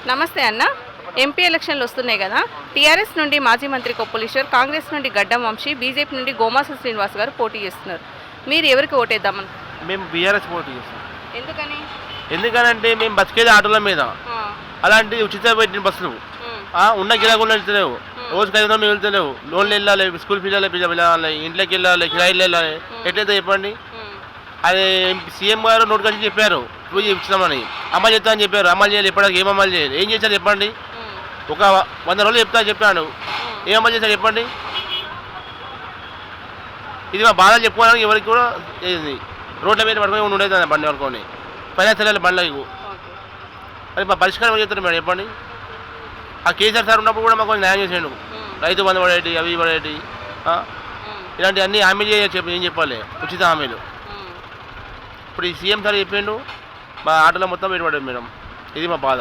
నమస్తే అన్న. ఎంపీ ఎలక్షన్లు వస్తున్నాయి కదా. టీఆర్ఎస్ నుండి మాజీ మంత్రి కొప్పులీశ్వర్, కాంగ్రెస్ నుండి గడ్డం వంశీ, బీజేపీ నుండి గోమాస శ్రీనివాస్ గారు పోటీ చేస్తున్నారు. మీరు ఎవరికి ఓటేద్దామని? మేము బీఆర్ఎస్ పోటీ చేస్తాం. ఎందుకని? ఎందుకనంటే మేము బతికేది ఆటోల మీద. అలాంటి ఉచిత పెట్టిన బస్సులు ఉన్న గిరాకులు వెళ్తలేవు, రోజుకి 500 వెళ్తలేవు. లోన్లు వెళ్ళాలి, స్కూల్ ఫీజులు వెళ్ళాలి, ఇంట్లోకి వెళ్ళాలి, కిరాయిలు వెళ్ళాలి. ఎట్లయితే చెప్పండి. అది సీఎం గారు నోటికొచ్చి చెప్పారు ఇప్పుడు ఇచ్చినామని, అమలు చేస్తా అని చెప్పారు. అమలు చేయాలి. ఇప్పటికి ఏం అమలు చేయాలి? ఏం చేశారు చెప్పండి. ఒక 100 రోజులు చెప్తా చెప్పాను. ఏం అమలు చేశారు చెప్పండి. ఇది మా బాధ చెప్పుకోవడానికి ఎవరికి కూడా రోడ్ల మీద పడుకొని ఉండేది బండి పడుకొని ఫైనాన్స్ వెళ్ళాలి బండ్లకు. అది మా పరిష్కారం ఏం చెప్తారు మేడం చెప్పండి. ఆ కేసీఆర్ సార్ ఉన్నప్పుడు కూడా మాకు న్యాయం చేసాడు. రైతు బంధు పడేటి, అవి పడేటి, ఇలాంటి అన్ని హామీలు ఏం చెప్పాలి, ఉచిత హామీలు. ఇప్పుడు ఈ సీఎం సార్ చెప్పిండు, మా ఆటలో మొత్తం పెట్టుబడి మేడం. ఇది మా బాధ.